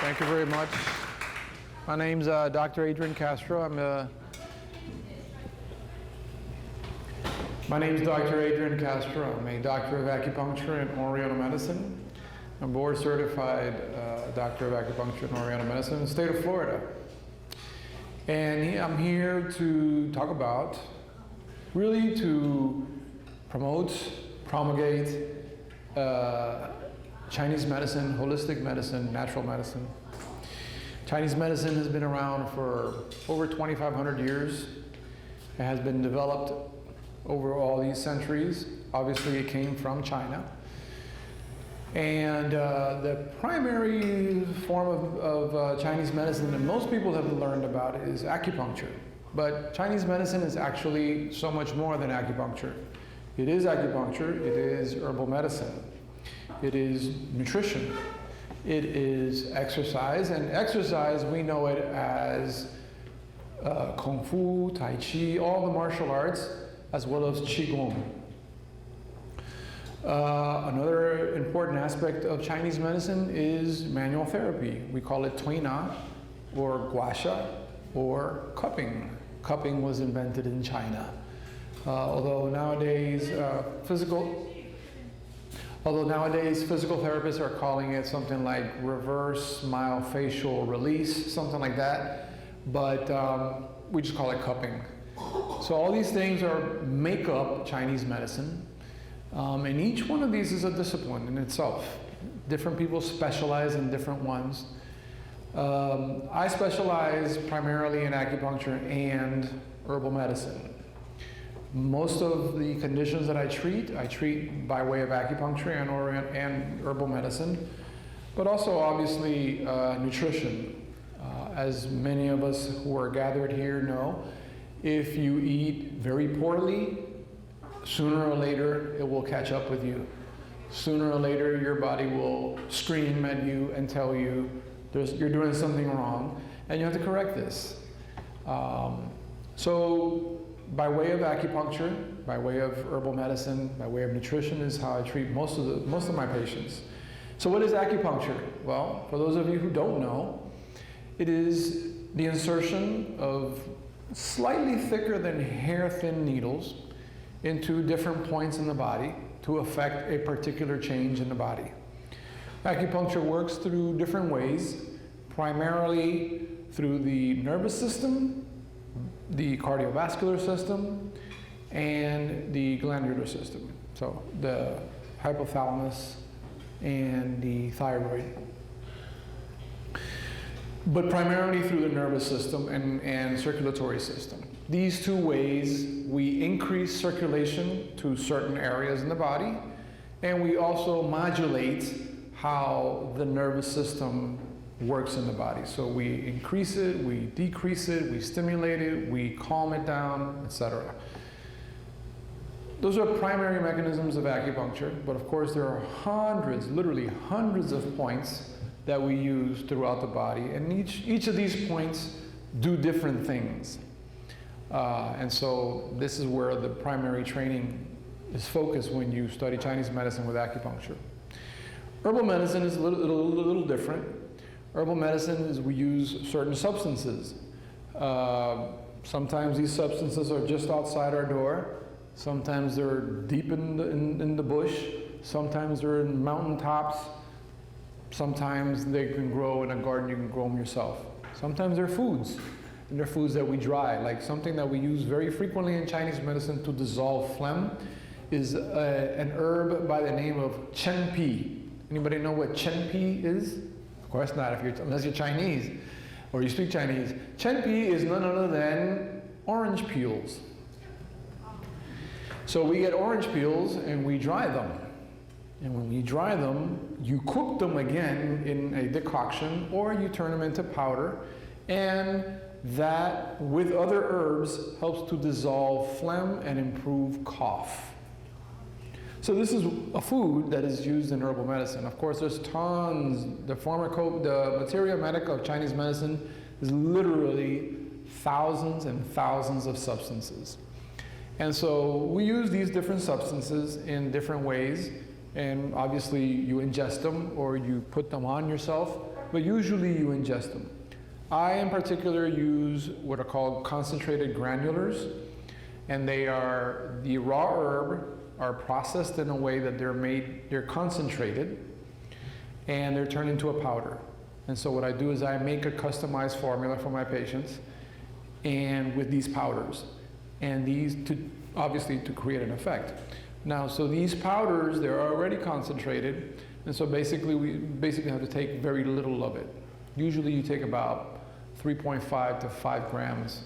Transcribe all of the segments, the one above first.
Thank you very much. My name's Dr. Adrian Castro. My name is Dr. Adrian Castro. I'm a doctor of acupuncture and Oriental medicine. I'm board certified doctor of acupuncture and Oriental medicine in the state of Florida. And I'm here to talk about, really to promote, promulgate Chinese medicine, holistic medicine, natural medicine. Chinese medicine has been around for over 2,500 years. It has been developed over all these centuries. Obviously, it came from China. And the primary form of Chinese medicine that most people have learned about is acupuncture. But Chinese medicine is actually so much more than acupuncture. It is acupuncture, it is herbal medicine, it is nutrition, it is exercise, and exercise we know it as Kung Fu, Tai Chi, all the martial arts, as well as Qigong. Another important aspect of Chinese medicine is manual therapy. We call it Tuina, or Guasha, or cupping. Cupping was invented in China. Although nowadays physical therapists are calling it something like reverse myofascial release, something like that, but we just call it cupping. So all these things make up Chinese medicine, and each one of these is a discipline in itself. Different people specialize in different ones. I specialize primarily in acupuncture and herbal medicine. Most of the conditions that I treat by way of acupuncture and herbal medicine, but also obviously nutrition. As many of us who are gathered here know, if you eat very poorly, sooner or later it will catch up with you. Sooner or later your body will scream at you and tell you you're doing something wrong, and you have to correct this. So by way of acupuncture, by way of herbal medicine, by way of nutrition is how I treat most of my patients. So what is acupuncture? Well, for those of you who don't know, it is the insertion of slightly thicker than hair-thin needles into different points in the body to affect a particular change in the body. Acupuncture works through different ways, primarily through the nervous system, the cardiovascular system, and the glandular system. So the hypothalamus and the thyroid. But primarily through the nervous system and circulatory system. These two ways, we increase circulation to certain areas in the body, and we also modulate how the nervous system works in the body. So we increase it, we decrease it, we stimulate it, we calm it down, etc. Those are primary mechanisms of acupuncture, but of course there are hundreds, literally hundreds of points that we use throughout the body, and each of these points do different things. And so this is where the primary training is focused when you study Chinese medicine with acupuncture. Herbal medicine is a little different. Herbal medicine is we use certain substances. Sometimes these substances are just outside our door. Sometimes they're deep in the bush. Sometimes they're in mountaintops. Sometimes they can grow in a garden, you can grow them yourself. Sometimes they're foods, and they're foods that we dry. Like something that we use very frequently in Chinese medicine to dissolve phlegm is an herb by the name of chen pi. Anybody know what chen pi is? Of course not, unless you're Chinese or you speak Chinese. Chen pi is none other than orange peels. So we get orange peels and we dry them. And when we dry them, you cook them again in a decoction, or you turn them into powder, and that, with other herbs, helps to dissolve phlegm and improve cough. So this is a food that is used in herbal medicine. Of course, there's tons. The materia medica of Chinese medicine is literally thousands and thousands of substances. And so we use these different substances in different ways, and obviously you ingest them or you put them on yourself but usually you ingest them. I, in particular, use what are called concentrated granulars, and they are the raw herb are processed in a way that they're concentrated, and they're turned into a powder. And so what I do is I make a customized formula for my patients, and with these powders, and these obviously to create an effect. Now, so these powders, they're already concentrated, and so we have to take very little of it. Usually you take about 3.5 to 5 grams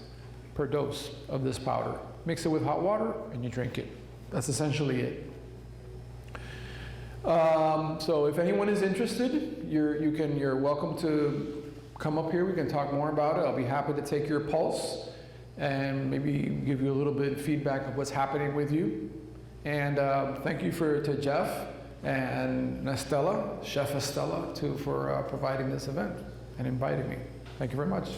per dose of this powder. Mix it with hot water and you drink it. That's essentially it. So if anyone is interested, you're welcome to come up here. We can talk more about it. I'll be happy to take your pulse and maybe give you a little bit of feedback of what's happening with you. And thank you to Jeff and Estella, Chef Estella, for providing this event and inviting me. Thank you very much.